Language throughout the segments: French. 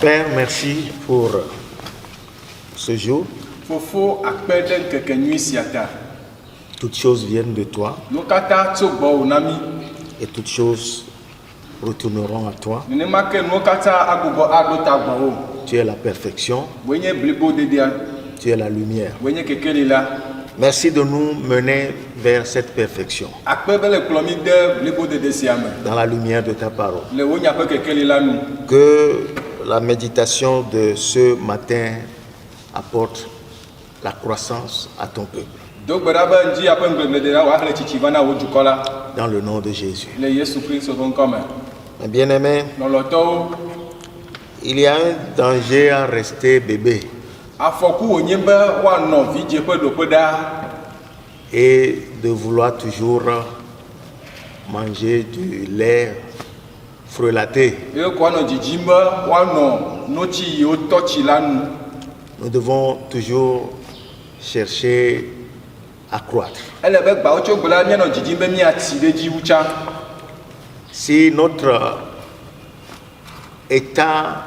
Père, merci pour ce jour. Fofo akpede nkeke nyui siata. Toutes choses viennent de toi Nokata tsobo onami. et toutes choses retourneront à toi. Nenemake nokata agogo adota gbo. Tu es la perfection, Wenye blibo dedia. tu es la lumière. Wenye kekelela. Merci de nous mener vers cette perfection, Akpebele klomide blibo dedesiame. dans la lumière de ta parole. Le wonya pe kekelela nu. Que la méditation de ce matin apporte la croissance à ton peuple. Dogbedaba nji ape ngbegbedela wa hele chichivana wojukola. Dans le nom de Jésus. Le Yesu Christ vonkome. Mes bien-aimés, Noloto il y a un danger à rester bébé afoku onyebe wa no vidje pe do pe da. et de vouloir toujours manger du lait frelaté. E ko no jijimbe wa no nochi yo tochi lanu. Nous devons toujours chercher à croître. Ele be gba ocho gbela mi no jijimbe mi ati deji ucha. Si notre état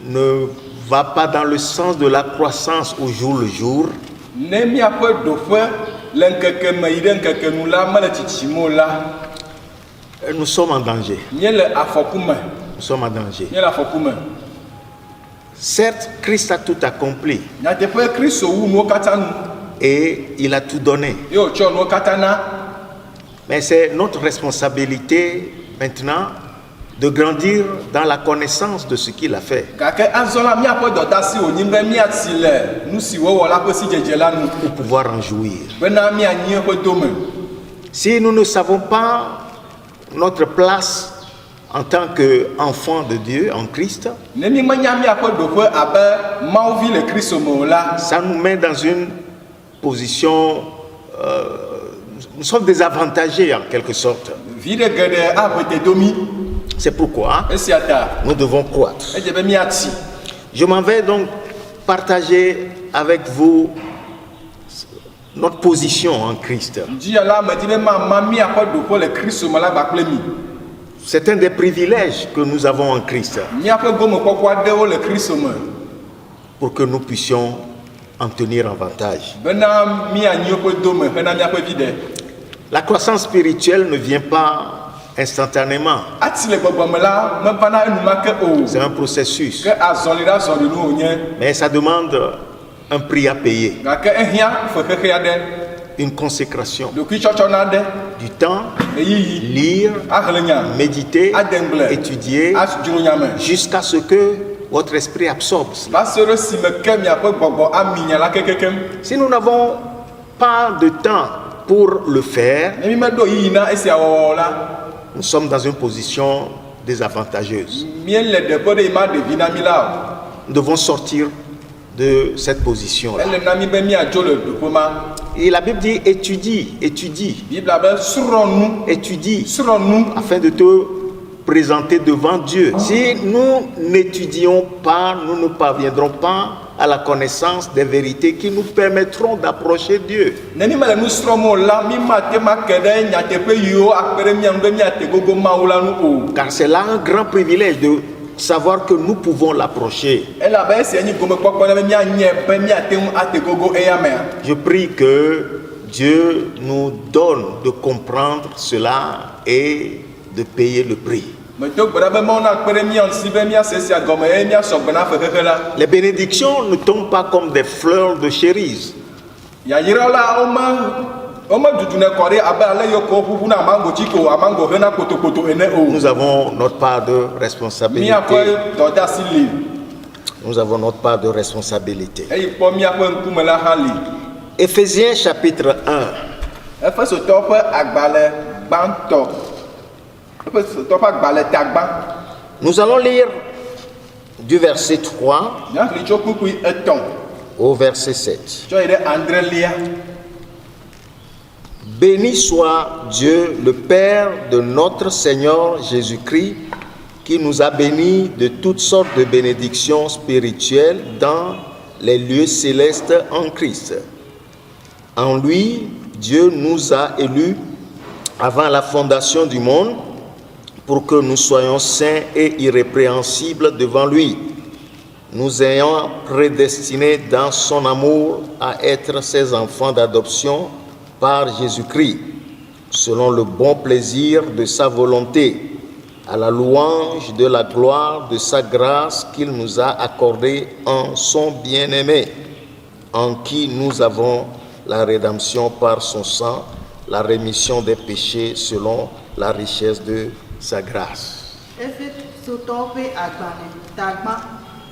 ne va pas dans le sens de la croissance au jour le jour, Ne mi ape do fe le nkeke me ide nkeke nu la mele chichimo la. nous sommes en danger. Nye le afokume. Nous sommes en danger. Nye le afokume. Certes, Christ a tout accompli Nya te pe Kristo wu no kata nu. et il a tout donné. Yo cho no kata na. Mais c'est notre responsabilité maintenant de grandir dans la connaissance de ce qu'il a fait Kake azola mi ape dota si onyimbe mi ati le nu si wo wala pe si jeje la nu. pour pouvoir en jouir. Bena mi anyi pe dome. Si nous ne savons pas notre place en tant qu'enfants de Dieu en Christ, Ne mi manya mi ape do fe abe maovi le Kristo mo la. ça nous met dans une position, nous sommes désavantagés en quelque sorte. Vide gede apete domi. C'est pourquoi Esiata. nous devons croître. Ejebe mi ati. Je m'en vais donc partager avec vous notre position en Christ. Ji ala me di be ma mi ape do fe le Kristo mo la ba kple mi. C'est un des privilèges que nous avons en Christ Mi ape gomo kokwa de wo le Kristo mo. pour que nous puissions en tenir avantage. Bena mi anyi pe dome bena mi ape vide. La croissance spirituelle ne vient pas instantanément. Ati le gbogbo me la me bana enu make o. C'est un processus. Ke azolira zoli nu onye. Mais ça demande un prix à payer, Gake ehia fe keke ade. une consécration, Do ki chocho na de. du temps, Eyi lire, ahlenya. méditer, Ademble. étudier, Asjuru nyame. jusqu'à ce que votre esprit absorbe cela. Basoro si me ke mi ape gbogbo aminya la kekekem. Si nous n'avons pas de temps pour le faire, Ne mi me do yi na esi awo la. nous sommes dans une position désavantageuse. Mien le de po de ma de vina mi la. Nous devons sortir de cette position-là. Elle na mi be mi ajo le do po ma. Et la Bible dit étudie, étudie, Bible be suron nu. étudie, Suron nu. afin de te présenter devant Dieu. Si nous n'étudions pas, nous ne parviendrons pas à la connaissance des vérités qui nous permettront d'approcher Dieu. Ne mi me le nu sromo la mi ma te ma kede nya te pe yo akpere mi an be mi ate gogo ma la nu o. Car c'est là un grand privilège de savoir que nous pouvons l'approcher. Elle a be esi anyi gome kpokpo na be mi anye be mi ate ate gogo e ya me. Je prie que Dieu nous donne de comprendre cela et de payer le prix. Me to gbara be mo na akpere mi an si be mi asesi agome e mi asogbe na fe keke la. Les bénédictions ne tombent pas comme des fleurs de cerise. Ya yira la o ma dudu ne kore abe ale yo ko pupu na mango chiko amango hena kotokoto ene o. Nous avons notre part de Mi responsabilité. akwe to da si li. Nous avons notre part de responsabilité. E po mi akwe nkume la hali. Éphésiens chapitre 1, Efeso to pe agbale gbanto. Efeso to pe agbale tagba. nous allons lire du verset 3 Ya li chokuku eton. au verset 7. Jo ire André lia. Béni soit Dieu, le Père de notre Seigneur Jésus-Christ, qui nous a bénis de toutes sortes de bénédictions spirituelles dans les lieux célestes en Christ. En lui, Dieu nous a élus avant la fondation du monde pour que nous soyons saints et irrépréhensibles devant lui, nous ayant prédestinés dans son amour à être ses enfants d'adoption par Jésus-Christ, selon le bon plaisir de sa volonté, à la louange de la gloire de sa grâce qu'il nous a accordée en son bien-aimé, en qui nous avons la rédemption par son sang, la rémission des péchés selon la richesse de sa grâce.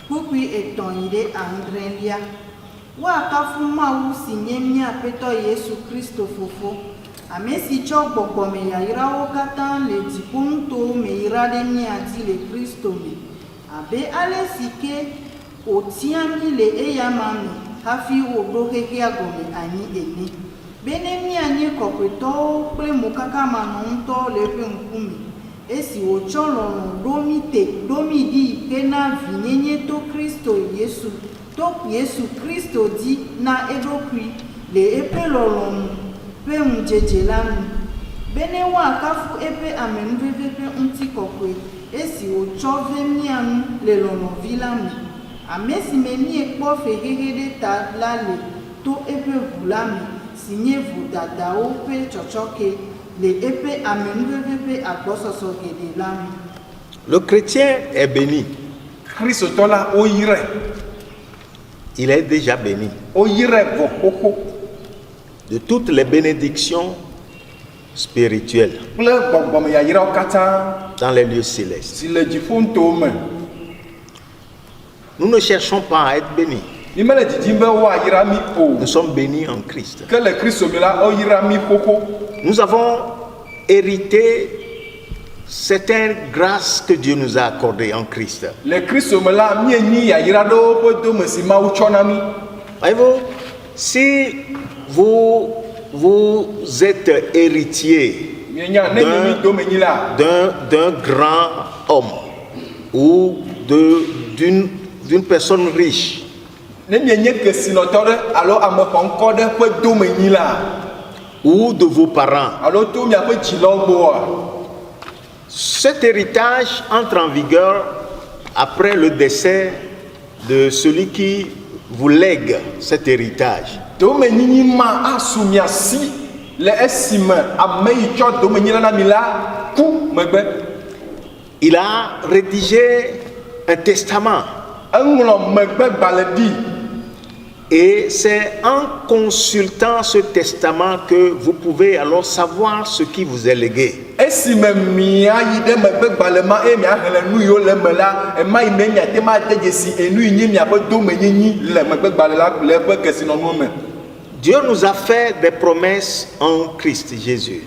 Kukui etɔnyi ɖe adrelia. Woakafu Mawu si nye míaƒetɔ Yesu Kristo fofo. Ame si tsɔ gbɔgbɔme yayrawo katã le dziƒonutowo me yra ɖe mía dzi le Kristo me. Abe ale si ke wòtia mí le eyama me hafi wòɖo xexea gɔme anyi ene. Bene míanye kɔkɔetɔwo kple mokakamanɔŋutɔwo le eƒe ŋkume. Esi wòtsɔ lɔlɔ̃ ɖo mí ɖi ke na vinyenye to Yesu Kristo dzi na eɖokui le eƒe lɔlɔ̃nu ƒe ŋudzedze la nu. Bene woakafu eƒe amenuveve ƒe ŋutikɔkɔe esi wòtsɔ ve mía ŋu le lɔlɔ̃vi la me. Ame si me míekpɔ fehehe ɖe ta la le to eƒe ʋu la me si nye ʋudadawo ƒe tsɔtsɔke. Le chrétien est béni. Il est déjà béni de toutes les bénédictions spirituelles dans les lieux célestes. Nous ne cherchons pas à être bénis. Nous sommes bénis en Christ. Nous avons hérité certaines grâces que Dieu nous a accordées en Christ. Voyez-vous, si vous êtes héritier d'un grand homme ou d'une personne riche, ou de vos parents, cet héritage entre en vigueur après le décès de celui qui vous lègue cet héritage. Il a rédigé un testament. Et c'est en consultant ce testament que vous pouvez alors savoir ce qui vous est légué. Dieu nous a fait des promesses en Christ Jésus.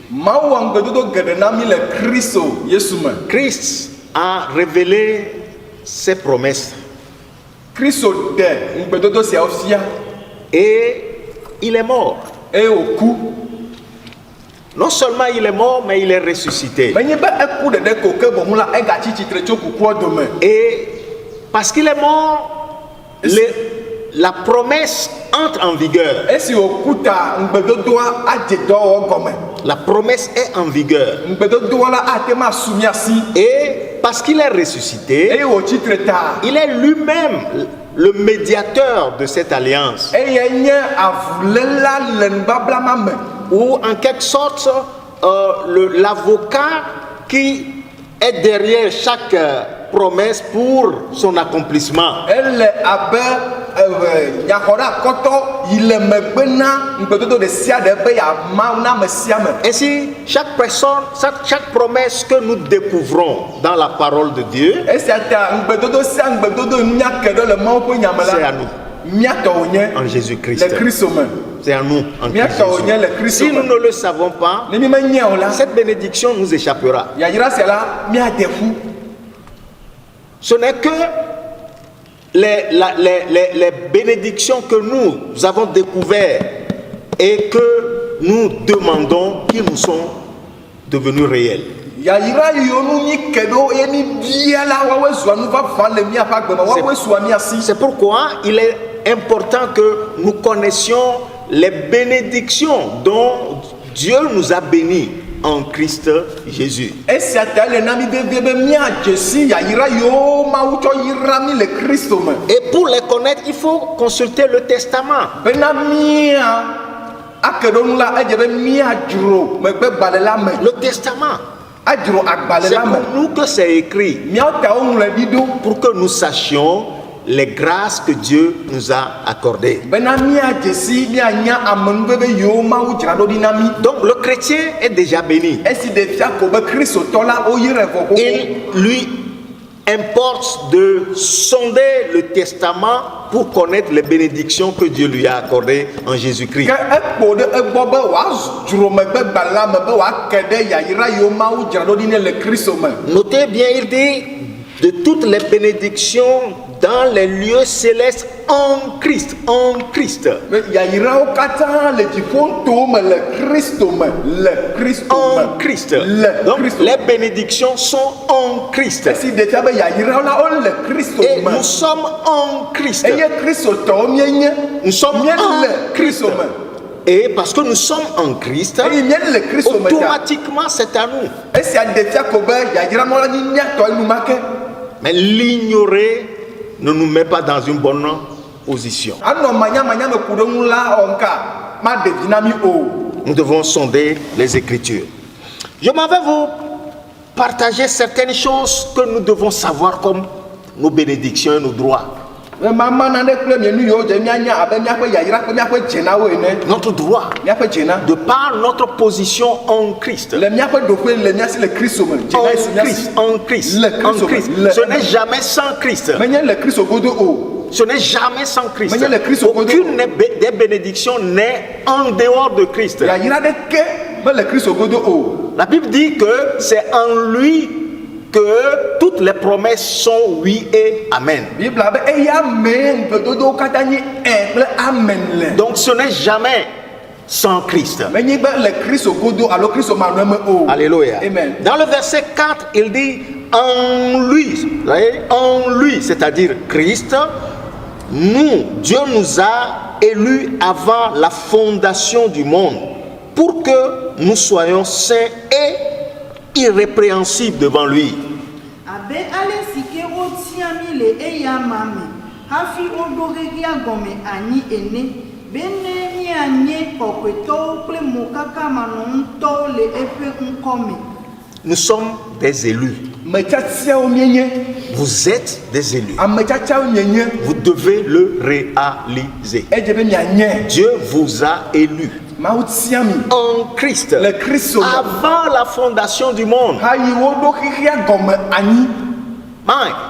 Christ a révélé ses promesses. Et il est mort. Non seulement il est mort, mais il est ressuscité. Et parce qu'il est mort, la promesse entre en vigueur. La promesse est en vigueur. Et parce qu'il est ressuscité, il est lui-même le médiateur de cette alliance. Ou en quelque sorte, l'avocat qui est derrière chaque promesse pour son accomplissement. Ainsi, chaque personne, chaque promesse que nous découvrons dans la parole de Dieu, c'est à nous en Jésus-Christ. C'est à nous en Christ. Si nous ne le savons pas, cette bénédiction nous échappera. Ce n'est que les bénédictions que nous avons découvertes et que nous demandons qui nous sont devenues réelles. C'est pourquoi il est important que nous connaissions les bénédictions dont Dieu nous a bénis en Christ Jésus. esia ta le na mi vevie be miadze si yayira yo mawu tsɔ yira mi le kristo me Et pour les connaître, il faut consulter le testament. bena mia ake ɖo nu la edze be miadzro megbe gbalẽ la me Le testament, adzro agbalẽ c'est la me pour nous que c'est écrit, miawo ta woŋlɔe ɖi ɖo pour que nous sachions les grâces que Dieu nous a accordées. bena miadze si mianya amenuveve yiwo mawu dzra ɖo ɖi na mi Donc le chrétien est déjà béni. esi ɖevia ko be kristotɔ la woyire vɔ Il lui importe de sonder le testament pour connaître les bénédictions que Dieu lui a accordées en Jésus-Christ. ke ekpo ɖe egbɔ be wòadzro megbe gbalẽ la me be wòake ɖe yayira yiwo mawu dzra ɖo ɖi nɛ le kristo me Notez bien, il dit de toutes les bénédictions dans les lieux célestes en Christ, en Christ, be yayirawo katã le dziƒotowo me le kristo me le kristo en me Christ. le Donc kristo les bénédictions sont en Christ. esi ɖevia be yayirawo la wole kristo Et me nous sommes en Christ. eye kristotɔwo mienye Nous sommes miele en Christ. kristo me Et parce que nous sommes en Christ, eye miele le kristo me ta automatiquement c'est à nous. esia ɖevia ko be yayira ma la nyi miatɔ enumake Mais l'ignorer ne nous met pas dans une bonne position. anɔ manyamanya me ku ɖe ŋu la ɔnka ma ɖevi na mi o Nous devons sonder les Écritures. Je m'en vais vous partager certaines choses que nous devons savoir comme nos bénédictions et nos droits. mama nane kple mie nu yiwo dze mianya abe miaƒe yayira kple miaƒe dzenawo ene Notre droit, miaƒe dzena de par notre position en Christ. le miaƒe ɖoƒe le miasi le kristo me dzena esi En miasi Christ, en Christ, Le en Christ, Christ. le- Ce n'est jamais sans Christ. menye le kristo godo o Ce n'est jamais sans Christ. Mais il y a le Christ au côté. Aucune des bénédictions n'est en dehors de Christ. yayira ɖeke be le kristo godo o La Bible dit que c'est en lui que toutes les promesses sont oui et amen. bibla be eya me ŋugbedodowo katã nyi kple amen le Donc ce n'est jamais sans Christ. menye be le kristo godo alo kristo manɔe me o Alléluia. amen Dans le verset 4, il dit en lui, vous voyez, en lui, c'est-à-dire Christ, Dieu nous a élus avant la fondation du monde pour que nous soyons saints et irrépréhensibles devant lui. abe ale si ke wotia mi le eya ma me hafi woɖo xexea gɔme anyi ene bene mianye kɔkɔetɔwo kple mokakamanɔŋutɔwo le eƒe ŋkɔ me. Nous sommes des élus. metsatiawo mienye Vous êtes des élus. ametsatiawo mienye Vous devez le réaliser. edze be mianye Dieu vous a élus mawu tia mi en Christ le kristo me avant la fondation du monde. hayi woɖo xexea gɔme anyi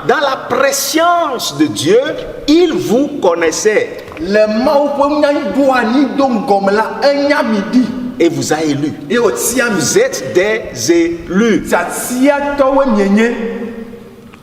Dans la préscience de Dieu, il vous connaissait le mawu ƒe nyaɖo anyi do ŋgɔme la enya mi ɖi et vous a élus. ye wòtia mi Vous êtes des élus. tiatiatɔwoe mienye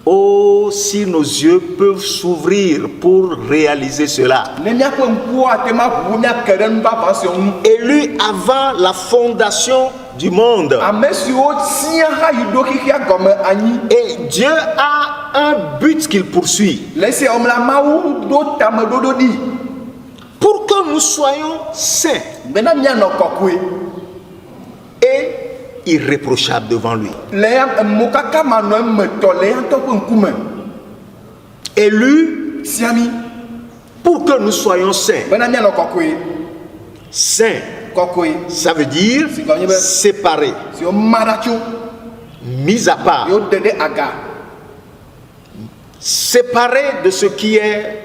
Oh, si nos yeux peuvent s'ouvrir pour réaliser cela. ne miaƒe ŋkuwo ate ma ʋuʋu miake ɖe nu vavã siwo ŋu Élus avant la fondation du monde. ame siwo tia hayi ɖo xexea gɔme anyi Et Dieu a un but qu'il poursuit. le esia wɔm la mawu ɖo tameɖoɖo ɖi Pour que nous soyons saints bena mianɔ kɔkɔe et irréprochables devant lui. le ya mokaka manɔ emetɔ le ya ŋutɔ ƒe ŋkume Élus tia mi pour que nous soyons saints. bena mianɔ kɔkɔe Saints, kɔkɔe ça veut dire séparés, siwo ma ɖa tso mis à part, yewo de ɖe aga séparés de ce qui est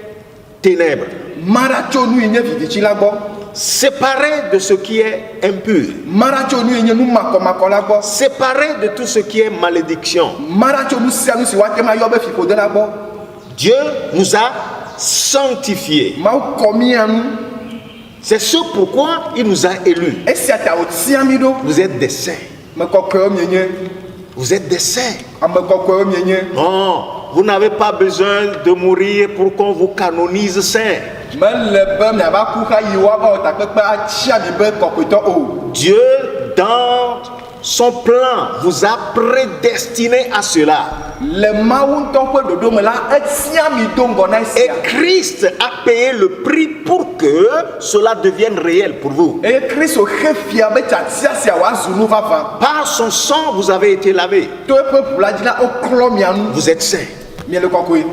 ténèbres, ma ɖa tso nu yi nye vivitsi la gbɔ séparés de ce qui est impur, ma ɖa tso nu yi nye nu makɔmakɔ la gbɔ séparés de tout ce qui est malédiction. ma ɖa tso nu sia nu si woate ma yɔ be fiƒode la gbɔ Dieu nous a sanctifiés. mawu kɔ mia nu C'est ce pourquoi il nous a élus. esia ta wòtia mi ɖo Vous êtes des saints. me kɔkɔewo mienye Vous êtes des saints. ame kɔkɔewo mienye Non, vous n'avez pas besoin de mourir pour qu'on vous canonise saint. mele be miava ku xa yi woava wɔ takpekpe atsia mi be kɔkɔetɔ o Dieu, dans son plan vous a prédestiné à cela. Le mawu ŋutɔ ƒe ɖoɖo me la etia mi do ŋgɔ na Et esia. Christ a payé le prix pour que cela devienne réel pour vous. Eye Kristo xe fia be tsatia sia wòazu nu vavã. Par son sang, vous avez été lavés. To eƒe ʋu la dzi la woklɔ mia nu. Vous êtes saints. Miele kɔkɔe.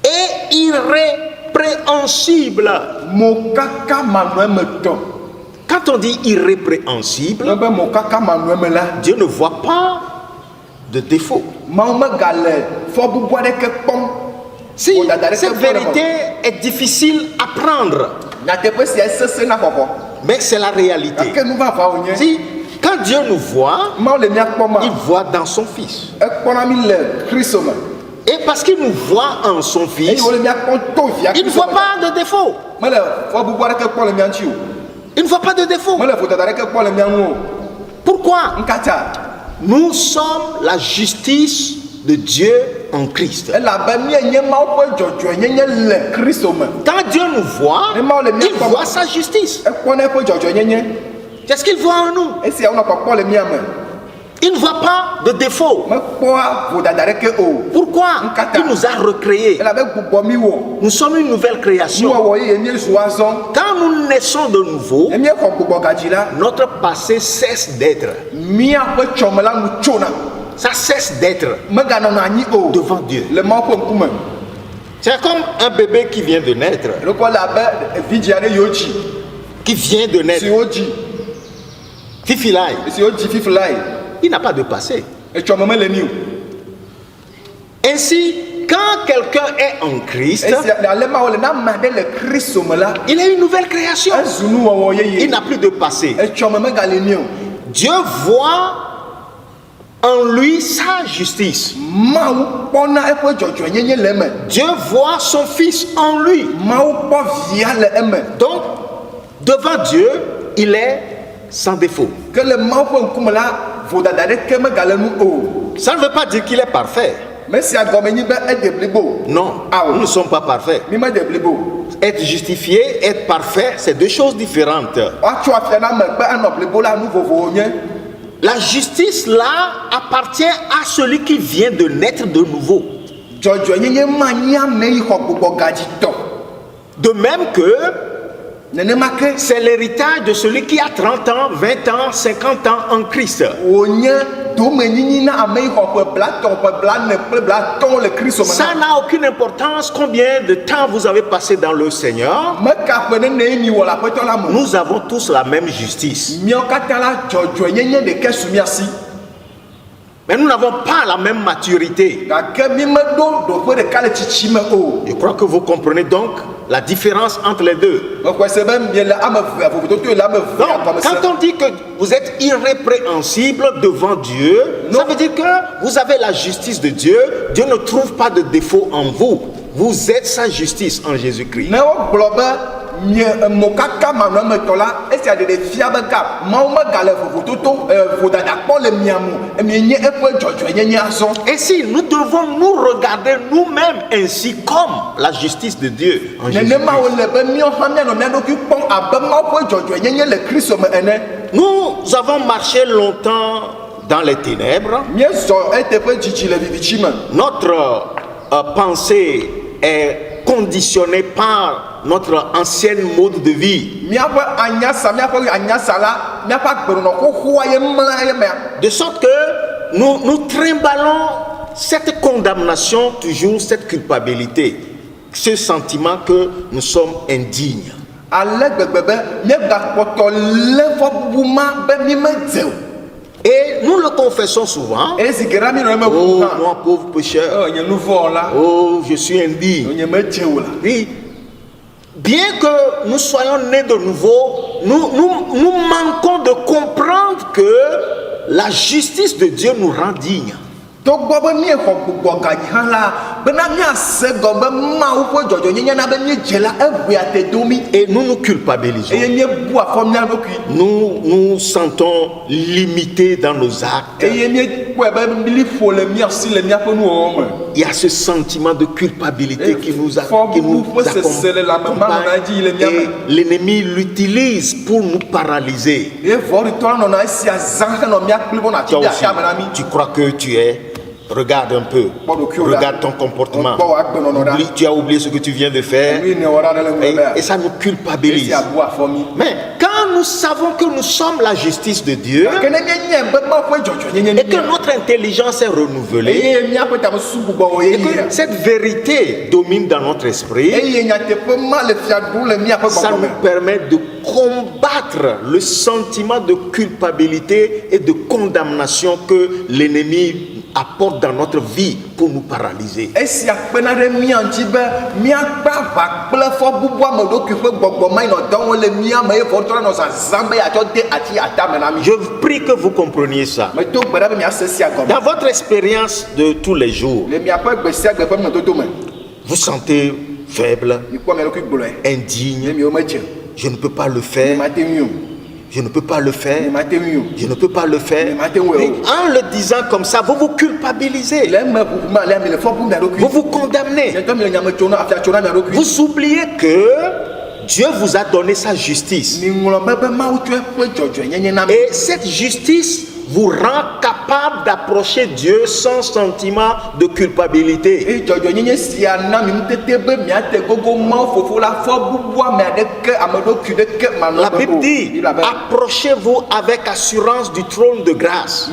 Et irrépréhensible. Mo kaka manɔemetɔ. Quand on dit irrépréhensible, Ne be mo kaka manɔeme la. Dieu ne voit pas de défaut. Mawu megale fɔbubu aɖeke kpɔm. Si Vodada ɖeke cette kpɔm ɖe me. vérité est difficile à prendre, Nyateƒe sia sese na xɔxɔ. mais c'est la réalité. Gake nu vavã wònye. Si quand Dieu nous voit, Mawu le mia kpɔma. il voit dans son Fils. Ekpɔna mi le Kristo me. Et parce qu'il nous voit en son Eye Fils, wòle mia kpɔm to via il ne Kristo voit me. pas de défaut. Mele fɔbubu aɖeke kpɔ le mia ŋuti o. Il ne voit pas de défaut. Mele vodada aɖeke kpɔ le mia ŋu o. Pourquoi? Nkatsa. Nous sommes la justice de Dieu en Christ. Elabe mienye Mawu ƒe dzɔdzɔenyenye le Kristo me. Quand Dieu nous voit, Et Mawu le mia il kpɔma. voit sa justice. Ekpɔna eƒe dzɔdzɔenyenye. C'est ce qu'il voit en nous. Esia wonɔ kpɔkpɔ le mia me. Il ne voit pas de défaut. Mekpɔa vodada aɖeke o. Pourquoi? Il nous a recréés. Elabe gbugbɔ mi wɔ. Nous sommes une nouvelle création. Nuwɔwɔ yeye miezu azɔ. Quand nous naissons de nouveau, Emiexɔ gbugbɔ gadzi la. notre passé cesse d'être. Miaƒe tsɔme la nu tsona. Ça cesse d'être Meganɔna anyi o. devant Dieu. Le Mawu ƒe ŋkume. C'est comme un bébé qui vient de naître. Ɖekɔ le abe vidzi aɖe yiwo dzi. Qui vient de naître. Siwo dzi. Fifilaï. Siwo dzi fifi la yi. Il n'a pas de passé. Etsɔme mele mi o. Ainsi, quand quelqu'un est en Christ, Esia ale Mawu le na ame aɖe le Kristo me la. il est une nouvelle création. Ezu nuwɔwɔ Il yeye. n'a plus de passé. Etsɔme megale mi o. Dieu voit en lui sa justice. Mawu kpɔna eƒe dzɔdzɔenyenye le eme. Dieu voit son Fils en lui. Mawu kpɔ via le eme. Donc, devant Dieu, il est sans défaut. Ke le Mawu ƒe ŋkume la, vodada aɖeke megale nu o. Ça ne veut pas dire qu'il est parfait. Mesia gɔme nyi be ede blibo. Non, Ah oui. nous ne sommes pas parfaits. Mi mede blibo. Être justifié, être parfait, c'est deux choses différentes. Woatsɔ afia na me be anɔ blibo la nu vovovo nye. La justice là appartient à celui qui vient de naître de nouveau. Dzɔdzɔenyenye ma nyi ame yi xɔ gbugbɔ gadzi tɔ. De même que Nenema ke c'est l'héritage de celui qui a 30 ans, 20 ans, 50 ans en Christ. wònye domenyinyi na ame yi xɔ ƒe blatɔ, ƒe blane kple blatɔ le Kristo me Ça na. n'a aucune importance combien de temps vous avez passé dans le Seigneur. Meka ƒe nene yi mi wɔ le aƒetɔ la me. Nous avons tous la même justice. Míawo katã la dzɔdzɔenyenye ɖeke su mia si. Mais nous n'avons pas la même maturité. Gake mi meɖo ɖoƒe ɖeka le tsitsi me o. Je crois que vous comprenez donc la différence entre les deux. Mexɔe se be miele ame eve vovototo le ame eve Donc, agɔme se. quand on dit que vous êtes irrépréhensible devant Dieu, ça veut dire que vous avez la justice de Dieu. Dieu ne trouve pas de défaut en vous. Vous êtes sa justice en Jésus-Christ. Ne wogblɔ be mie mo kaka manɔemetɔ la, esia ɖeɖe fia be ka Mawu megale vovototo vodada kpɔ le mia me. Mienye eƒe dzɔdzɔenyenye azɔ. Et si nous devons nous regarder nous-mêmes ainsi comme la justice de Dieu en Jésus-Christ. Nenema wòle be míawo hã mianɔ mía ɖokui kpɔm abe Mawu ƒe dzɔdzɔenyenye le Kristo me ene. Nous avons marché longtemps dans les ténèbres. Míezɔ eteƒe dzidzi le vivitsi me. Notre pensée est conditionnée par notre ancienne mode de vie. Míaƒe anyasa la, míaƒe agbenɔnɔ xoxoa ye mlã ye mea. De sorte que nous trimballons cette condamnation, toujours cette culpabilité, ce sentiment que nous sommes indignes. Ale gbegbe be míegakpɔtɔ lé fɔbubu ma be mi medze o. Et nous le confessons souvent. Esi geɖa mi nɔ eme Oh, ʋu hã. moi pauvre pécheur. Nye nu vɔ la. Oh, je suis indigne. Nye medze o la. Oui. Bien que nous soyons nés de nouveau, nous manquons de comprendre que la justice de Dieu nous rend dignes. Togbɔ be miexɔ gbugbɔ gadzi hã la, bena miase gɔ be Mawu ƒe dzɔdzɔenyenye na be miedze la eʋea te domi. Et nous nous culpabilisons. Eye miebu afɔ mía ɖokui. Nous nous sentons limités dans nos actes. Eye miekpɔe be mili ƒo le mía si le míaƒe nuwɔwɔ me. il y a ce sentiment de culpabilité qui nous accompagne. Et l'ennemi l'utilise pour nous paralyser. Tu crois que tu es. Regarde un peu. Regarde ton comportement. Tu as oublié ce que tu viens de faire. Et ça nous culpabilise. Mais quand nous savons que nous sommes la justice de Dieu et que notre intelligence est renouvelée et que cette vérité domine dans notre esprit, ça nous permet de combattre le sentiment de culpabilité et de condamnation que l'ennemi apporte dans notre vie pour nous paralyser. Je prie que vous compreniez ça. Dans votre expérience de tous les jours, vous sentez faible, indigne. Je ne peux pas le faire. Je ne peux pas le faire. Je ne peux pas le faire. Et en le disant comme ça, vous vous culpabilisez. Vous vous condamnez. Vous oubliez que Dieu vous a donné sa justice. Et cette justice vous rend capable d'approcher Dieu sans sentiment de culpabilité. La Bible dit, approchez-vous avec assurance du trône de grâce.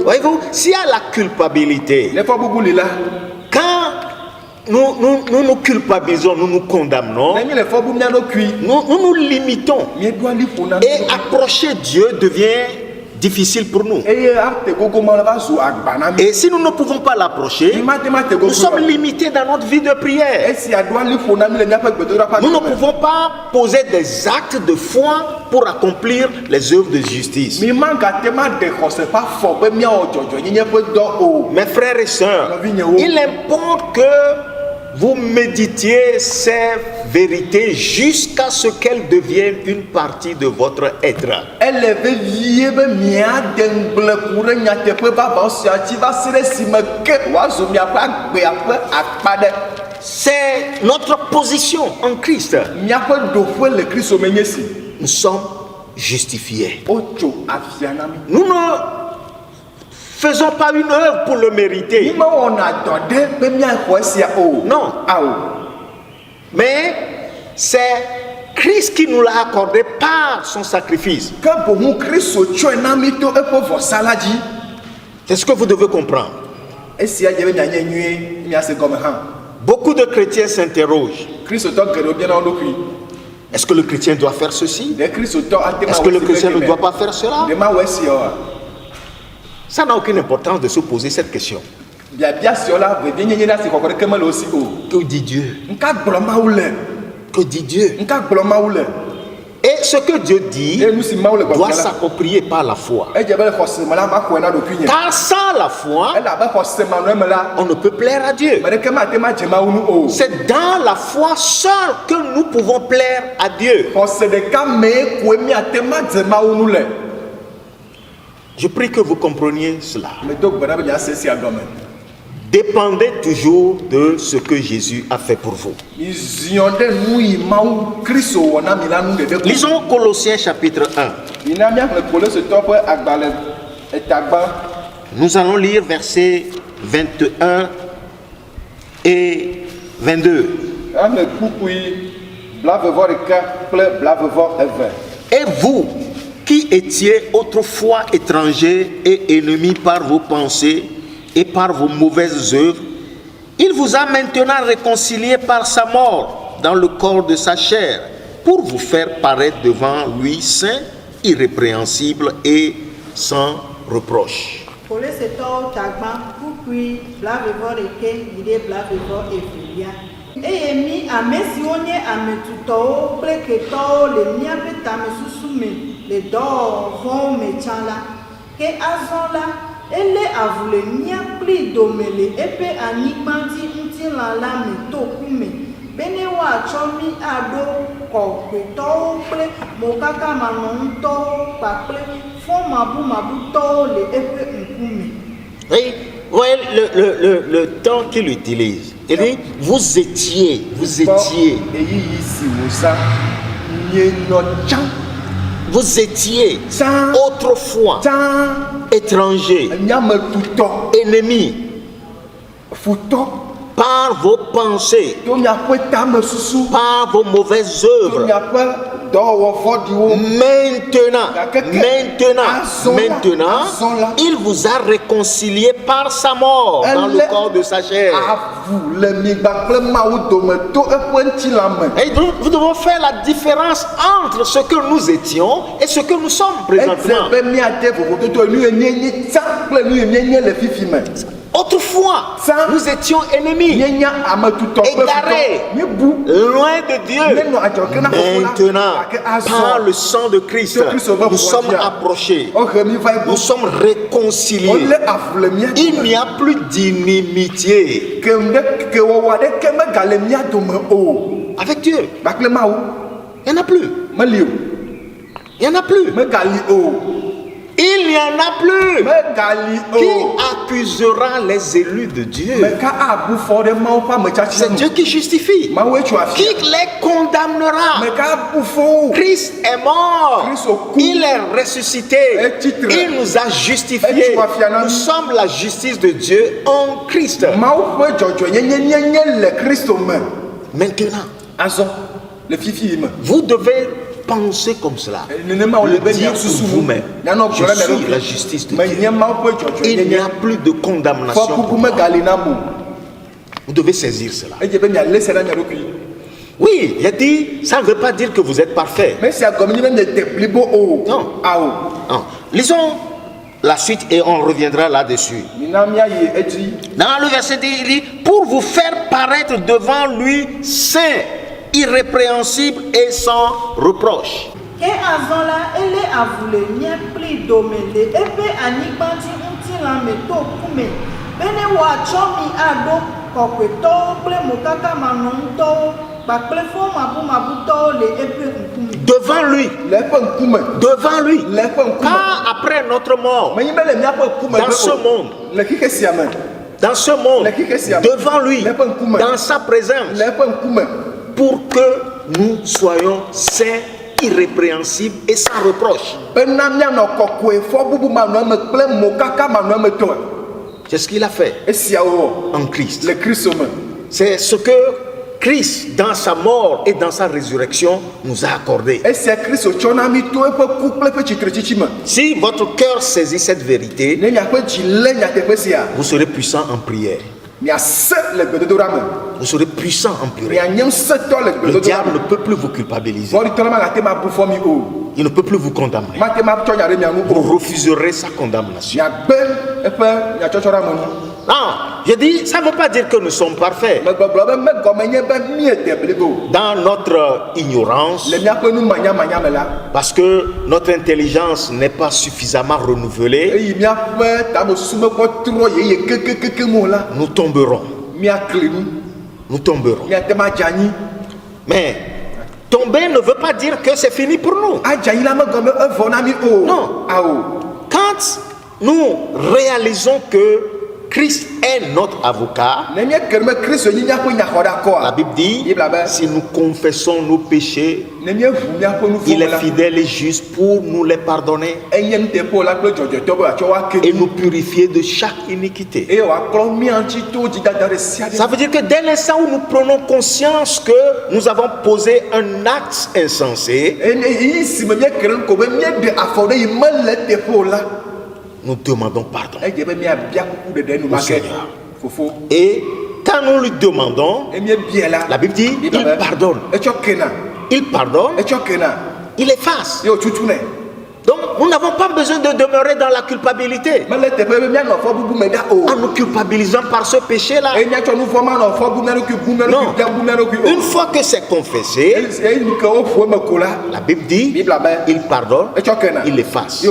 Voyez-vous, s'il y a la culpabilité, quand nous culpabilisons, nous nous condamnons, nous nous limitons et approcher Dieu devient difficile pour nous. Et si nous ne pouvons pas l'approcher, nous sommes limités dans notre vie de prière. Nous ne pouvons pas poser des actes de foi pour accomplir les œuvres de justice. Mes frères et sœurs, il importe que vous méditiez ces vérités jusqu'à ce qu'elles deviennent une partie de votre être. C'est notre position en Christ. Nous sommes justifiés. Nous ne faisons pas une œuvre pour le mériter. Non. Mais c'est Christ qui nous l'a accordé par son sacrifice. C'est ce que vous devez comprendre. Beaucoup de chrétiens s'interrogent. Est-ce que le chrétien doit faire ceci? Est-ce que le chrétien ne doit pas faire cela? Ça n'a aucune importance de se poser cette question. Que dit Dieu? Que dit Dieu? Et ce que Dieu dit doit s'approprier par la foi. Car sans la foi, on ne peut plaire à Dieu. C'est dans la foi seule que nous pouvons plaire à Dieu. Je prie que vous compreniez cela. Dépendez toujours de ce que Jésus a fait pour vous. Lisons Colossiens chapitre 1. Nous allons lire versets 21 et 22. Et vous, qui étiez autrefois étrangers et ennemis par vos pensées et par vos mauvaises œuvres, il vous a maintenant réconciliés par sa mort dans le corps de sa chair, pour vous faire paraître devant lui saint, irrépréhensible et sans reproche. Eye mi ame siwo nye ametutɔwo kple ketɔwo le míaƒe tamesusu me le dɔwɔwɔwo me tsã la, ke azɔ la, ele avu le mía kpli dome le eƒe anyigba dzi ŋutilã la me to ku me, bene woatsɔ mi aɖo kɔkɔetɔwo kple mokakamanɔŋutɔwo kpakple fɔmabumabutɔwo le eƒe ŋkume. Oui, voyez le temps qu'il utilise. Il dit, vous étiez. Vous étiez autrefois étrangers, ennemis, par vos pensées, par vos mauvaises œuvres. Maintenant, il vous a réconcilié par sa mort dans le corps de sa chair. Et donc, nous devons faire la différence entre ce que nous étions et ce que nous sommes présentement. Autrefois, nous étions ennemis, égarés, loin de Dieu. Maintenant, par le sang de Christ, nous sommes approchés, nous sommes réconciliés. Il n'y a plus d'inimitié avec Dieu. Il n'y en a plus. Il n'y en a plus. Il n'y en a plus. Qui accusera les élus de Dieu? C'est Dieu qui justifie. Qui les condamnera? Christ est mort. Il est ressuscité. Il nous a justifiés. Nous sommes la justice de Dieu en Christ. Maintenant, vous devez penser comme cela. Le dire pour vous-même. Je suis la justice de Dieu. Il n'y a plus de condamnation pour moi. Vous devez saisir cela. Oui, il a dit, ça ne veut pas dire que vous êtes parfait. Non. Non. Lisons la suite et on reviendra là-dessus. Dans le verset 10, il dit, pour vous faire paraître devant lui saint, irrépréhensible et sans reproche. Devant lui, car après notre mort, dans ce monde, devant lui, dans sa présence, pour que nous soyons saints, irrépréhensibles et sans reproche. C'est ce qu'il a fait en Christ. C'est ce que Christ, dans sa mort et dans sa résurrection, nous a accordé. Si votre cœur saisit cette vérité, vous serez puissant en prière. Vous serez puissant en prière. Le diable ne peut plus vous culpabiliser. Il ne peut plus vous condamner. Vous refuserez sa condamnation. Non, je dis, ça ne veut pas dire que nous sommes parfaits. Dans notre ignorance, parce que notre intelligence n'est pas suffisamment renouvelée, nous tomberons. Nous tomberons. Mais tomber ne veut pas dire que c'est fini pour nous. Non. Quand nous réalisons que Christ est notre avocat, la Bible dit, si nous confessons nos péchés, il est fidèle et juste pour nous les pardonner et nous purifier de chaque iniquité. Ça veut dire que dès l'instant où nous prenons conscience que nous avons posé un acte insensé, nous demandons pardon au Seigneur. Et quand nous lui demandons, la Bible dit, il pardonne. Il pardonne, il efface. Donc, nous n'avons pas besoin de demeurer dans la culpabilité en nous culpabilisant par ce péché-là. Non. Une fois que c'est confessé, la Bible dit, il pardonne, il efface,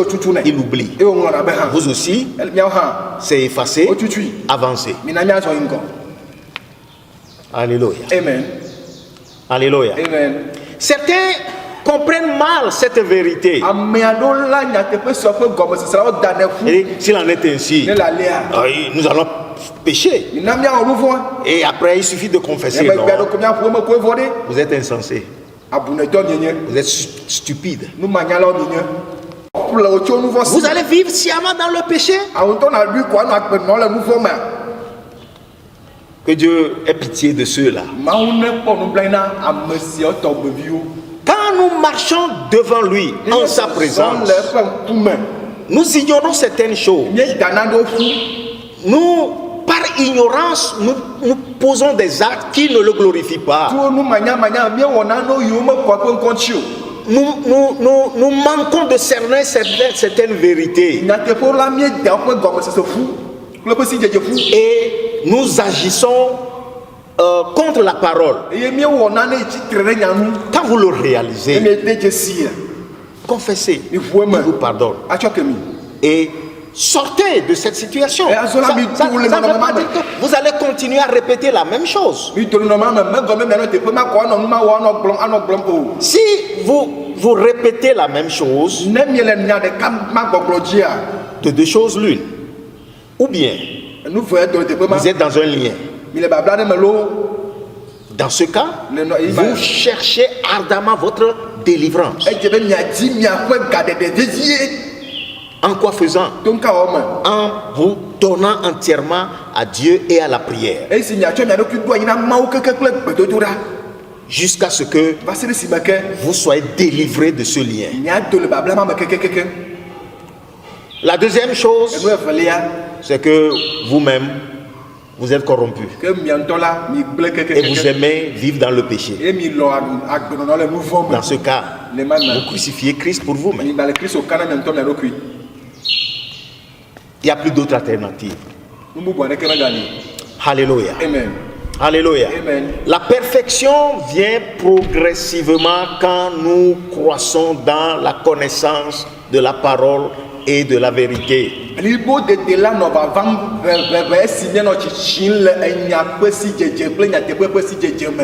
il oublie. Vous aussi, c'est effacé, avancé. Alléluia. Amen. Alléluia. Amen. Certains comprennent mal cette vérité. ame aɖewo la nyateƒe sia ƒe gɔmesesẽwo da ɖe ƒu Et s'il en est ainsi, ne lalia nous allons pécher. mina míawɔ nu vɔ̃ Et après, il suffit de confesser. Non, emegbe aɖewo ko míaƒo eme koe vɔ ɖe vous êtes insensé. abunɛtɔ mienye Vous êtes stupide. numanyalawo mienye ƒle wo tso nu vɔ Vous si allez vivre sciemment dans le péché. awo ŋutɔ na ɖui ko anɔ agbenɔ le nu vɔ mea Que Dieu ait pitié de ceux-là. mawu ne kpɔ nublanui na ame siawo tɔgbeviwo Quand nous marchons devant lui, en sa présence, le eƒe ŋkume nous ignorons certaines choses. míedana ɖe ƒu Nous, par ignorance, nous posons des actes qui ne le glorifient pas. to nu manyamanya míewɔ nanewo yiwo mekɔ eƒe ŋkɔtsi o Nous manquons de cerner certaines vérités. nyateƒewo la míeda woƒe gɔmesese ƒu kple eƒe sidzedze ƒu Et nous agissons contre la parole. eye míewɔ nane yi tsitre ɖe nyanu Quand vous le eye réalisez, míede dzesie confessez, mi ƒu il eme vous pardonne. atsɔ ke mi Et sortez de cette situation. Et à cela, Ça mais ça tout ne le veut monde pas m'a dire que vous allez continuer à répéter la même chose. mi to nɔnɔma me megɔme mianɔ teƒe makɔ anɔ nu mawɔ anɔ gblɔm o Si vous répétez la même chose, ne miele nya ɖeka magbɔgblɔ dzia de deux choses l'une. Ou bien, nu ve do le teƒe ma vous êtes dans un lien. mi le babla ɖe me loo Dans ce cas, le nɔ yi ma vous cherchez ardemment votre délivrance. edze be miadi miaƒe gaɖeɖe vevie En quoi faisant? to ŋka wɔ me En vous donnant entièrement à Dieu et à la prière. esi miatsɔ mia ɖokui do anyi na mawu keke kple gbedodoɖa Jusqu'à ce que va se ɖe si me ke vous soyez délivrés de ce lien. miado le babla ma me kekekeke La deuxième chose, enu evelia c'est que vous-même, vous êtes corrompus. ke mia ŋutɔ la mi gblẽ Et vous kekekeke aimez vivre dans le péché. eye mi lɔ agbenɔnɔ le nu vɔ me Dans ce cas, le ma me vous crucifiez Christ pour vous-même. mi gba le kristu kana mia ŋutɔ mia ɖokui Il n'y a plus d'autre alternative. nu bubu aɖeke megali Alléluia. amen Alléluia. Amen. La perfection vient progressivement quand nous croissons dans la connaissance de la parole et de la vérité. blibo dede la nɔ vavam veve esi mianɔ tsitsim le enya ƒe sidzedze kple nyateƒe ƒe sidzedze me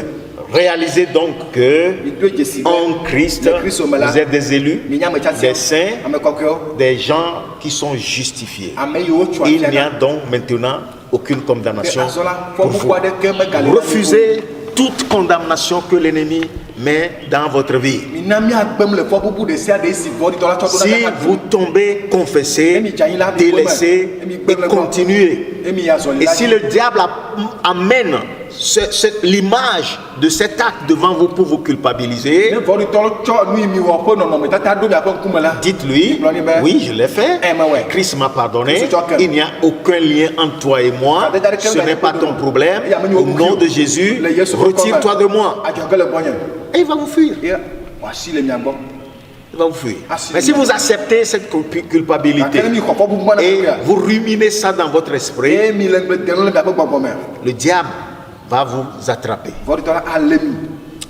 Réalisez donc que mi do dzesi be en Christ, le Christ me la vous êtes des élus, mi nye ame des tsatsi saints, ame kɔkɔewo des gens qui sont justifiés. ame yiwo tso Il n'y afia a donc maintenant aucune condamnation azɔ la pour fɔ vous. bubu aɖeke megali Refusez toute condamnation que l'ennemi met dans votre vie. mina miagbem le fɔbubu ɖe sia ɖe esi vɔɖitɔ la tsɔ do Si na vous tombez, confessez, délaissez et continuez. Et si le diable amène l'image de cet acte devant vous pour vous culpabiliser, ne vɔɖitɔ tsɔ nu yi mi wɔ ƒe nɔnɔmetata do miaƒe ŋkume la dites-lui, oui, je l'ai fait, Christ m'a pardonné, il n'y a aucun lien entre toi et moi, ce n'est pas ton problème, au nom de Jésus, retire-toi de moi. adzɔge le gbɔnye Et il va vous fuir. ye wòasi le mia gbɔ Il va vous fuir. Mais si vous acceptez cette culpabilité gake ne mi xɔ fɔbubu ma et ne ƒea vous ruminez ça dans votre esprit, eye mi le ŋgble dem le miaƒe gbɔgbɔ me le diable va vous attraper. vɔɖitɔ la alé mi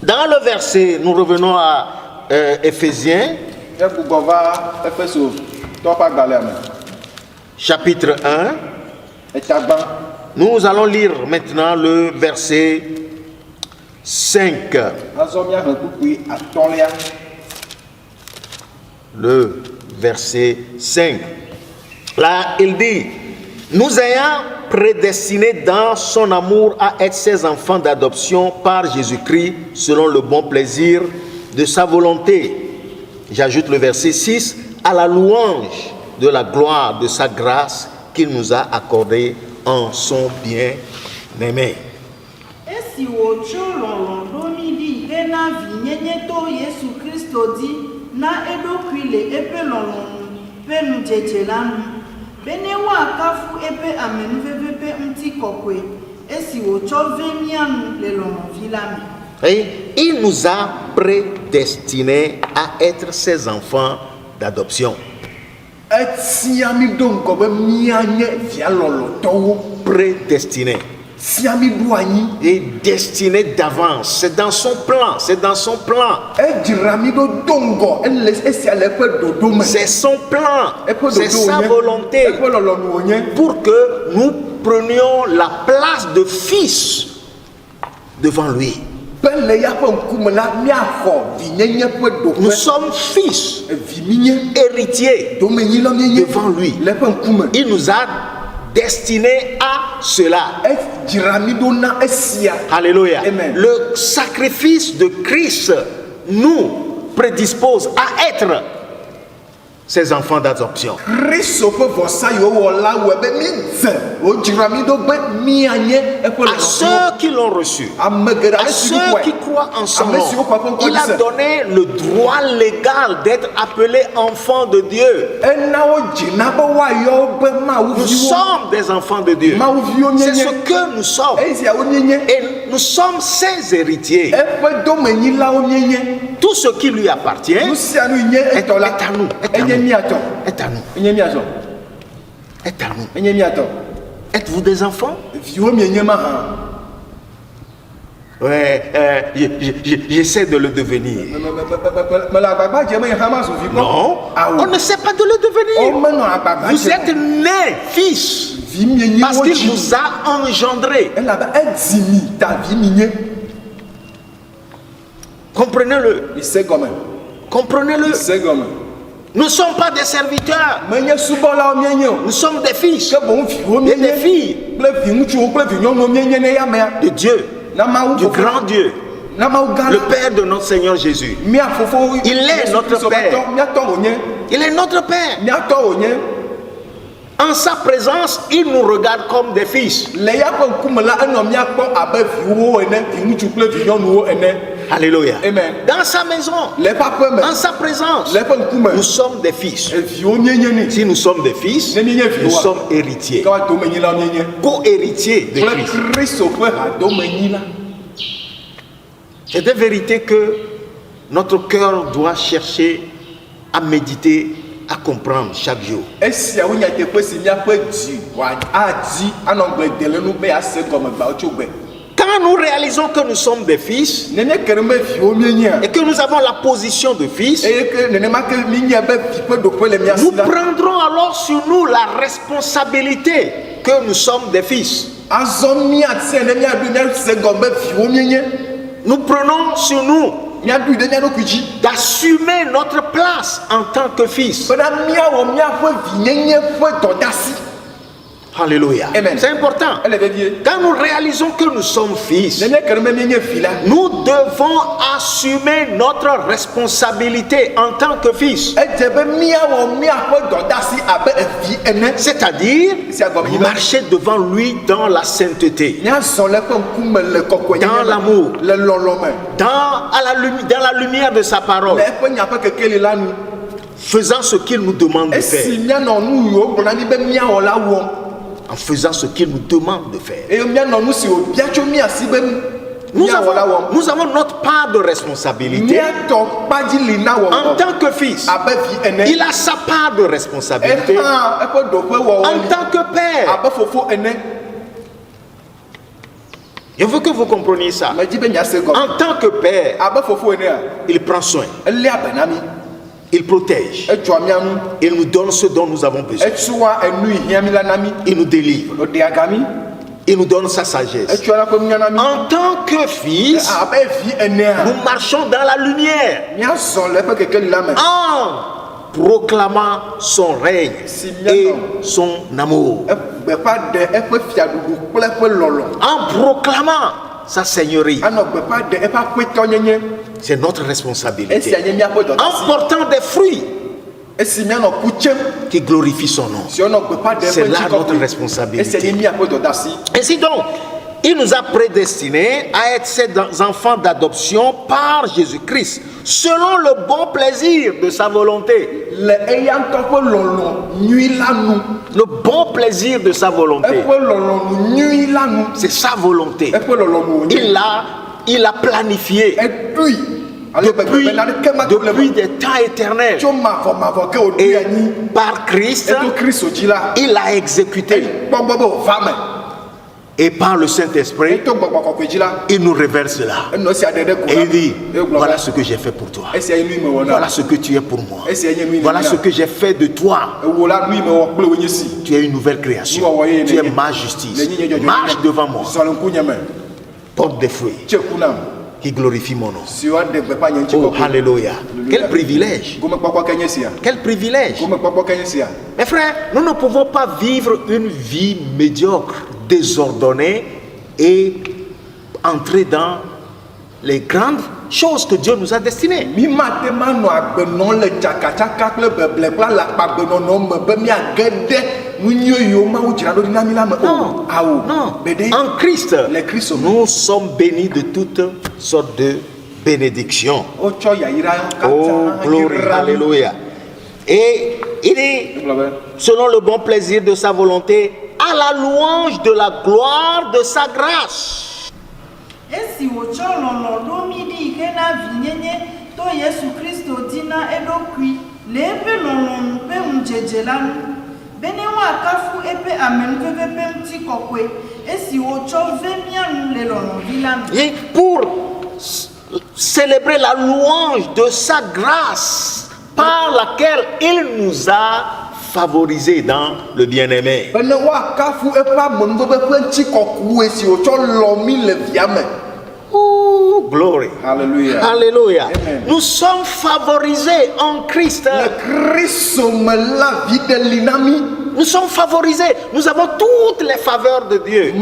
Dans le verset, nous revenons à Éphésiens, egbugbɔ va Efeso tɔ ƒe agbalẽa me chapitre 1. etsagbã Nous allons lire maintenant le verset 5. azɔ miahe kpukpui atɔ̃lia Le verset 5. Là, il dit, nous ayant prédestinés dans son amour à être ses enfants d'adoption par Jésus-Christ, selon le bon plaisir de sa volonté. J'ajoute le verset 6, à la louange de la gloire de sa grâce qu'il nous a accordée en son bien-aimé. esi wòtso lɔlɔ̃ ɖo mí ɖi hena vinyenyetɔ Yesu Kristo di na eɖokui le eƒe lɔlɔ̃nu ƒe nudzedze la nu be ne woakafu eƒe amenuveve ƒe ŋutikɔkɔe esi wòtsɔ ve mía nu le lɔlɔ̃vi la me. Et il nous a prédestinés à être ses enfants d'adoption. etia mi do ŋgɔ be mianye via lɔlɔtɔwo Prédestinés. sia mi ɖo anyi Et destiné d'avance. C'est dans son plan. C'est dans son plan. edzra mi ɖo do ŋgɔ ele esia le eƒe ɖoɖo me C'est son plan. eƒe C'est ɖoɖo sa wònye volonté. eƒe lɔlɔnu wònye Pour que nous prenions la place de fils devant lui. Nous sommes fils, héritiers devant lui. Il nous a destinés à cela. Alléluia. Amen. Le sacrifice de Christ nous prédispose à être ses enfants d'adoption. À ceux qui l'ont reçu, à ceux qui croient en son nom, il a donné le droit légal d'être appelé enfants de Dieu. Nous sommes des enfants de Dieu. C'est ce que nous sommes. Et nous sommes ses héritiers. Tout ce qui lui appartient est à nous. Est à nous. Est à nous. Êtes-vous des enfants? Ouais, j'essaie de le devenir. Non, on ne sait pas de le devenir. Vous êtes né fils parce qu'il vous a engendré. Comprenez-le. Comprenez-le. Nous ne sommes pas des serviteurs. Nous sommes des fils et des filles de Dieu, du grand Dieu, le Père de notre Seigneur Jésus. Il est notre Père. Il est notre Père. En sa présence, il nous regarde comme des fils. Alléluia. Amen. Dans sa maison, en sa présence, nous sommes des fils. Si nous sommes des fils, nous sommes héritiers, co-héritiers de Christ. C'est des vérités que notre cœur doit chercher à méditer, à comprendre chaque jour. Quand nous réalisons que nous sommes des fils et que nous avons la position de fils, nous prendrons alors sur nous la responsabilité que nous sommes des fils. Nous prenons sur nous d'assumer notre place en tant que fils. Alléluia. C'est important. Quand nous réalisons que nous sommes fils, nous devons assumer notre responsabilité en tant que fils. C'est-à-dire marcher devant lui dans la sainteté, dans l'amour, dans la lumière de sa parole, faisant ce qu'il nous demande de faire. En faisant ce qu'il nous demande de faire. Nous avons notre part de responsabilité. En tant que fils, il a sa part de responsabilité. En tant que père, je veux que vous compreniez ça. En tant que père, il prend soin. Il protège. Il nous donne ce dont nous avons besoin. Il nous délivre. Il nous donne sa sagesse. En tant que fils, nous marchons dans la lumière en proclamant son règne et son amour. En proclamant sa seigneurie. C'est notre responsabilité. En portant des fruits qui glorifient son nom. C'est là notre responsabilité. Ainsi donc, il nous a prédestinés à être ses enfants d'adoption par Jésus-Christ, selon le bon plaisir de sa volonté. Le bon plaisir de sa volonté. C'est sa volonté. Il a planifié depuis des temps éternels. Et par Christ, il a exécuté. Et par le Saint-Esprit, il nous révèle cela. Et il dit, voilà ce que j'ai fait pour toi. Voilà ce que tu es pour moi. Voilà ce que j'ai fait de toi. Tu es une nouvelle création. Tu es ma justice. Marche devant moi. Porte des fruits. qui glorifie mon nom. Si on de gbe pa yen chi Oh, ko. alléluia. Quel privilège. Go me papa kenye sia. Quel privilège. Go me papa kenye sia. Mes frères, nous ne pouvons pas vivre une vie médiocre, désordonnée et entrer dans les grandes choses que Dieu nous a destinées. Mi mate ma no agbenon le chaka kple beble kple la pagbenon no me be mi agede nunyo yo ma wo jira do na mi la me. Non, non. En Christ, les Christ nous sommes bénis de toutes sortes de bénédictions. o cho ya ira Oh, gloire, alléluia. Et il dit, selon le bon plaisir de sa volonté, à la louange de la gloire de sa grâce. esi wotsɔ lɔlɔ ɖo mi ɖi yi ke na vinyenye to Yesu Kristo dina eɖokui le eƒe lɔlɔnu ƒe ŋudzedze la nu bene woakafu eƒe amenuveve ƒe ŋutikɔkɔe esi wotsɔ ve mía nu le lɔlɔvi la me. Et pour célébrer la louange de sa grâce par laquelle il nous a favorisés dans le bien-aimé. Bene woakafu eƒe amenuveve ƒe ŋtikɔkɔe si wo tsɔ lɔ mi le via me. Oh, glory. Alléluia. Alléluia. Amen. Nous sommes favorisés en Christ. Le Christ me la vie de l'inami. Nous sommes favorisés. Nous avons toutes les faveurs de Dieu.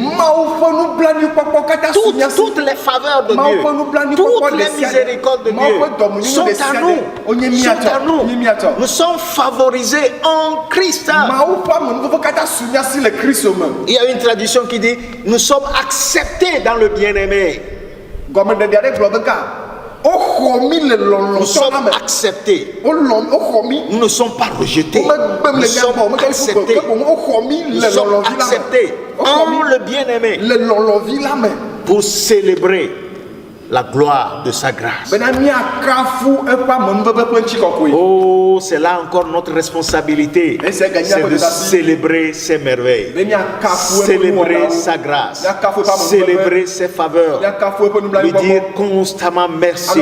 Toutes les faveurs de Dieu. Toutes les miséricordes de Dieu sont à nous. Sont à nous. Nous sommes favorisés en Christ. Il y a une tradition qui dit, nous sommes acceptés dans le bien-aimé. Nous sommes acceptés. Nous ne sommes pas rejetés. Nous sommes acceptés. Nous sommes acceptés en le bien-aimé pour célébrer la gloire de sa grâce. Oh, c'est là encore notre responsabilité. C'est de célébrer ses merveilles. Célébrer sa grâce. Célébrer ses faveurs. Lui dire constamment merci.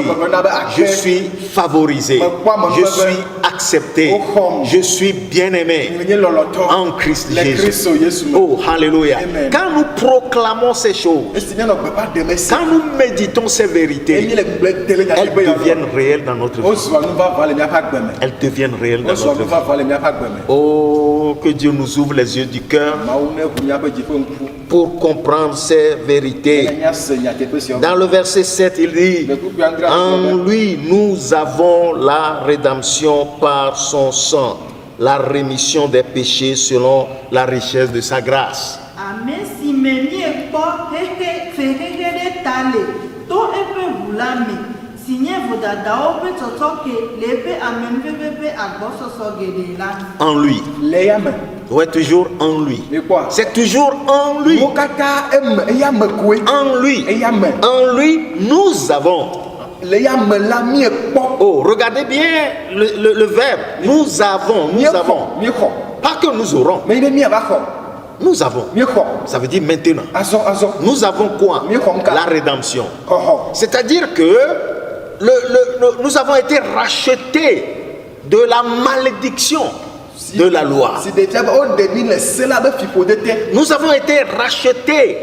Je suis favorisé. Je suis accepté. Je suis bien-aimé en Christ Jésus. Oh, alléluia. Quand nous proclamons ces choses, quand nous méditons ces vérités, elles deviennent réelles dans notre vie. Elles deviennent réelles dans notre vie. Oh, que Dieu nous ouvre les yeux du cœur pour comprendre ces vérités. Dans le verset 7, il dit, en lui nous avons la rédemption par son sang, la rémission des péchés selon la richesse de sa grâce. Amen. Si memi ekpɔ xexe ɖe ta le to eƒe ʋu la me si nye vodadawo ƒe tsɔtsɔ ke le eƒe amenuveve ƒe agbɔsɔsɔ geɖe la. En lui. Ouais, toujours en lui. C'est toujours en lui. En lui. En lui, nous avons. Oh, regardez bien le verbe. Nous avons. Nous avons. Pas que nous aurons. Nous avons. Ça veut dire maintenant. Nous avons quoi? La rédemption. C'est-à-dire que nous avons été rachetés de la malédiction de la loi. Nous avons été rachetés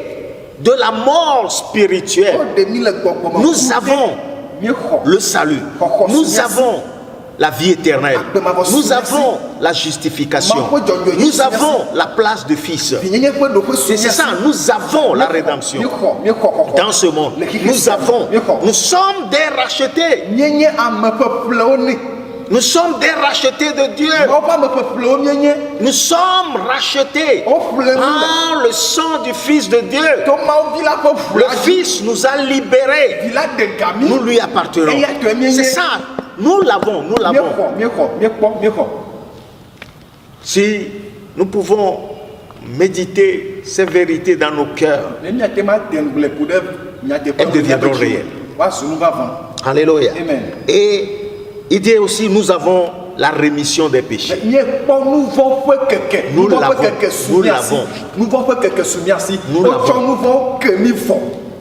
de la mort spirituelle. Nous avons le salut. Nous avons la vie éternelle. Nous avons la justification. Nous avons la place de fils. C'est ça, nous avons la rédemption. Dans ce monde, nous sommes des rachetés. Nous sommes des rachetés de Dieu. Nous sommes rachetés par le sang du Fils de Dieu. Le Fils nous a libérés. Nous lui appartenons. C'est ça. Nous l'avons. Si nous pouvons méditer ces vérités dans nos cœurs, elles deviendront réelles. Alléluia. Amen. Et il dit aussi, nous avons la rémission des péchés.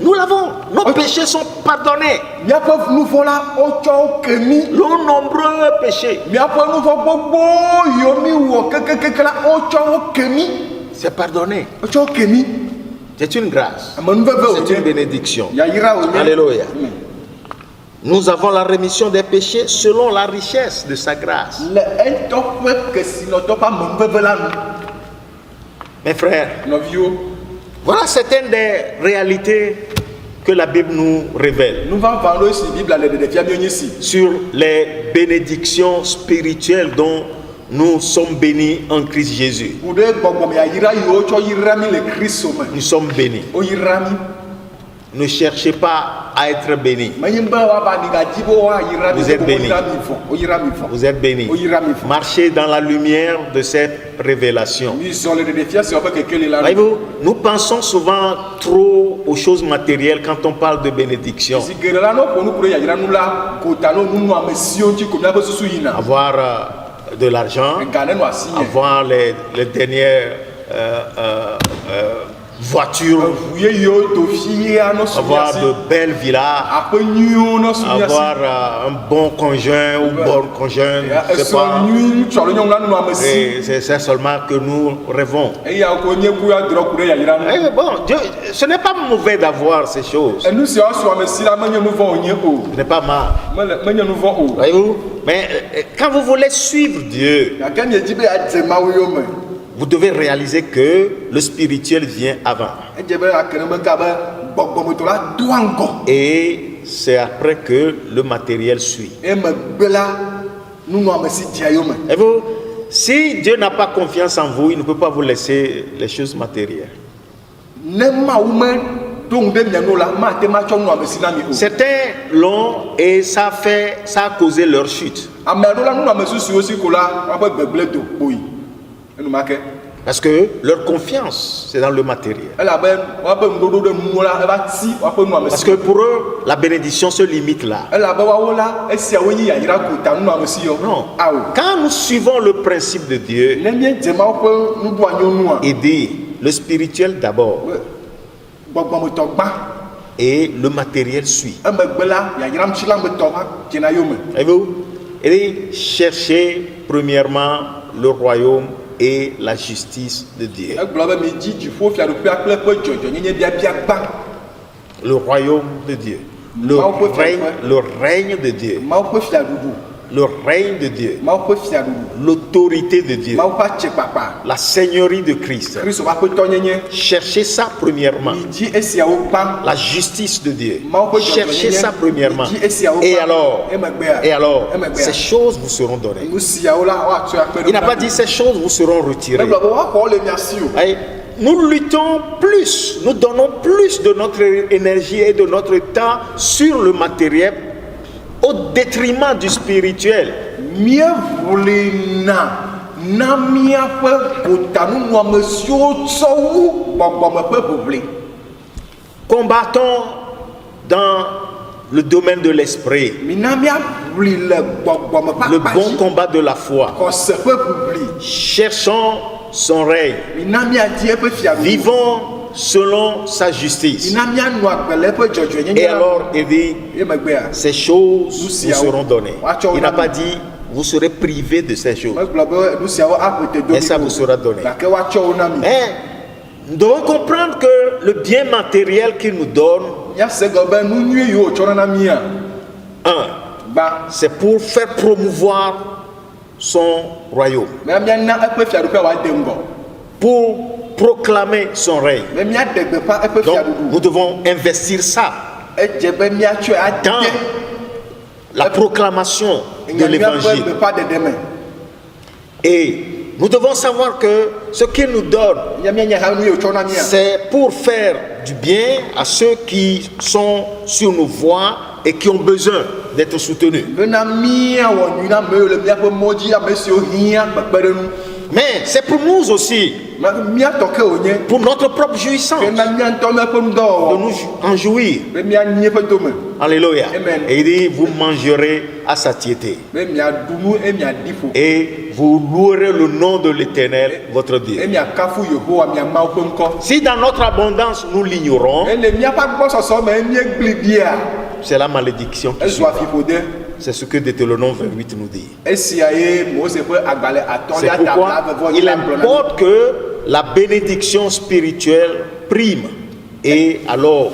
Nous l'avons. Nos péchés sont pardonnés. Nos nombreux péchés. C'est pardonné. C'est une grâce. C'est une bénédiction. Alléluia. nous avons la rémission des péchés selon la richesse de sa grâce. Le ento ƒe kesinɔtɔ ƒe amenuveve la nu. Mes frères, Nɔviwo, voilà certaines des réalités que la Bible nous révèle nu va va ɖo si Biblia le ɖeɖefia mio nyi si. sur les bénédictions spirituelles dont nous sommes bénis en Christ Jésus. Ku ɖe gbɔgbɔme yayra yiwo tsɔ yra mi le Kristo me. Nous sommes bénis. Wo yra mi. Ne cherchez pas à être bénis. Menyi be woava ɖi gadzi be woayira mi. Vous êtes bénis. Wo yra mi fɔ. Vous êtes bénis. Wo yra mi fɔ. Marchez dans la lumière de cette révélation. Mi zɔ le ɖeɖefia si woƒe kekeli la. Voyez-vous, nous pensons souvent trop aux choses matérielles quand on parle de bénédiction. Si geɖe la no ƒo nu ku ɖe yayra nu la, gota no nunɔamesiwo ŋuti ko miaƒe susu yina. Avoir de l'argent, Ga ne nɔ asi nye. avoir les dernières voitures, Ʋu yeyewo do fia no su avoir miasi. de belles villas, Aƒe nyuiwo no su miasi. avoir un bon conjoint ou bonne conjointe, je sais Esɔ pas. nyui ŋutsu alo nyɔnu la nunɔamesi. Et c'est ça seulement que nous rêvons. Eya ko nye ku ya drɔ ku ɖe yayra nu. Eh, bon, ce n'est pas mauvais d'avoir ces choses. Enu siawo su amesi la menye nu vɔ wònye o. Ce n'est pas mal. Menye nu vɔ o. Voyez-vous? Mais quand vous voulez suivre Dieu, Gake miedzi be adze Mawu yome. vous devez réaliser que le spirituel vient avant. Edze be akene be ka be gbɔgbɔmetɔ la doa ŋgɔ. Et c'est après que le matériel suit. Emegbe la nunɔamesi dzia yome. Et vous, si Dieu n'a pas confiance en vous, il ne peut pas vous laisser les choses matérielles. Ne Mawu me ɖo ŋu ɖe mia nu la, mate ma tsɔ nunɔamesi na mi o. Certains l'ont et ça a causé leur chute. Ame aɖewo la nunɔamesi siwo si ko la woƒe gbegblẽ do kpoyi. Enumake. Parce que leur confiance, c'est dans le matériel. Elabe woaƒe ŋuɖoɖo ɖe nuwo la eva ti woaƒe nunɔamesi. Parce que pour eux, la bénédiction se limite là. Elabe woawo la esiawo nye yayra ko ta nunɔamesi yɔ. Non. Awo. Quand nous suivons le principe de Dieu, Ne miedze Mawu ƒe nuɖoanyonua. il dit le spirituel d'abord Gbɔgbɔmetɔ gbã. et le matériel suit. Emegbe la yayra ŋuti la metɔ va dzena yome. Voyez-vous? Il dit cherchez premièrement le royaume et la justice de Dieu. Egblɔ be midzi dziƒo fiaɖuƒea kple eƒe dzɔdzɔnyenye biabia gbã. Le royaume de Dieu. Le règne de Dieu. Mawu ƒe fiaɖuɖu. Le règne de Dieu. Mawu ƒe fiaɖuɖu. L'autorité de Dieu. Mawu ƒe atsekpakpa. La seigneurie de Christ. Kristo ƒe aƒetɔnyenye. Cherchez ça premièrement. Midzi esiawo gbã. La justice de Dieu. Mawu ƒe Cherchez dzɔdzɔnyenye. ça premièrement. Midzi esiawo Et gbã. alors, Emegbea. et alors, Emegbea. ces choses vous seront données. Nu siawo la woatsɔ akpe ɖe Il n'a na pas mi. dit ces choses vous seront retirées. Egblɔ be woaxɔ le mia si o. Voyez, nous luttons plus, nous donnons plus de notre énergie et de notre temps sur le matériel au détriment du spirituel. Míeʋlina na míaƒe gotanunɔamesiwo tsɔ wu gbɔgbɔme ƒe ʋuʋli. Combattons dans le domaine de l'esprit, Mina míaʋli le gbɔgbɔme ƒe le akpa bon dzi. combat de la foi. Xɔse ƒe ʋuʋli. Cherchons son règne. Mina míadi eƒe fiaɖuɖu. Vivons selon sa justice. Mina míanɔ agbe le eƒe dzɔdzɔenyenye Et la. alors, il dit, Emegbea. ces choses vous seront données. Il n'a pas dit, vous serez privés de ces choses. Megblɔ be nu siawo aƒete do Et ça vous sera donné. gake woatsɔ wo na mi. Mais nous devons comprendre que le bien matériel qu'il nous donne, Míase gɔ be nu nyui yiwo tsɔ na mia. Gba. c'est pour faire promouvoir son royaume, Me míana eƒe fiaɖuƒea wòade ŋgɔ. pour proclamer son règne. Me míaɖe gbeƒã eƒe Donc, fiaɖuɖu. nous devons investir ça Edze be míatsɔe dans ade. la proclamation de l'évangile. Gbeƒã ɖeɖe me. Et nous devons savoir que ce qu'il nous donne, Míanya ha nu yiwo tsɔ na mia. c'est pour faire du bien à ceux qui sont sur nos voies et qui ont besoin d'être soutenus. Bena míawɔ nyui na ame yiwo le míaƒe mɔ dzi, ame siwo hiã kpekpeɖeŋu. Mais c'est pour nous aussi, Míatɔ ke wònye. pour notre propre jouissance, Bena míaŋutɔ míaƒe de ŋudɔwɔwɔ. nous en jouir. Be míanyi eƒe dome. Alléluia. Amen. Et il dit, vous mangerez à satiété. Be míaɖu nu eye míaɖi ƒo. Et vous louerez le nom de l'Éternel, votre Dieu. Eye míakafu Yehowa mía Mawu ƒe ŋkɔ. Si dans notre abondance nous l'ignorons, Ele míaƒe agbɔsɔsɔ me míegli bia. c'est la malédiction qui suit. Ezɔ afiƒode. C'est ce que Deutéronome 28 nous dit. Esia ye Mose ƒe agbalẽ C'est atɔ̃lia pourquoi tabla vevɔ il la gblɔ na mi. importe que la bénédiction spirituelle prime et alors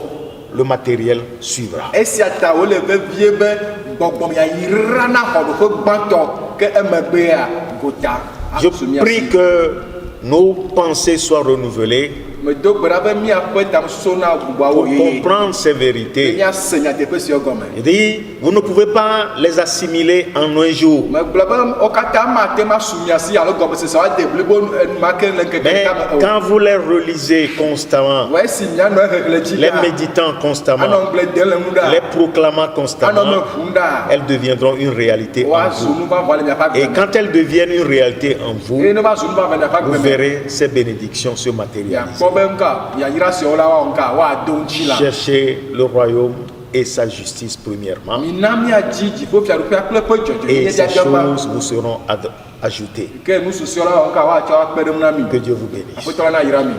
le matériel suivra. esia ta wole vevie be gbɔgbɔ yayira na xɔɖoƒe gbãtɔ ke emegbea gota Je prie que nos pensées soient renouvelées medo gbe ɖa be míaƒe tamesusu na gbubuawo pour yeye comprendre ces be vérités. míase nyateƒe siwo gɔme. Il dit, vous ne pouvez pas les assimiler en un jour. megblɔ be wo katã mate ma su miasi alo gɔmesesewo ade blibo enumake le ŋkeke Mais ɖeka me o. quand vous les relisez constamment, Vɔ esi mianɔ xexlẽ dzi les ɖa, méditant anɔ constamment, ŋgble dem le ŋu ɖa, les proclamant anɔ me constamment, ƒum ɖa, elles deviendront une réalité en woazu vous. nu vavɔ le miaƒe Et agbe me. quand elles deviennent une réalité en vous, Eye ne va zu nu vavɔ le miaƒe vous agbe me. verrez ces bénédictions se matérialiser. Miakpɔ be ŋka yayira siwo la woawɔ ŋka woado ŋtsi la. Cherchez le royaume et sa justice premièrement, Mina miadzi dziƒofiaɖuƒea kple eƒe dzɔdzɔenyenye et ces dzadzra va. choses vous seront ajoutées. Ke nu susɔewo la wɔ ŋka woatsɔ akpe ɖe ŋu na mi. Que Dieu vous bénisse. Aƒetɔ la na yra mi.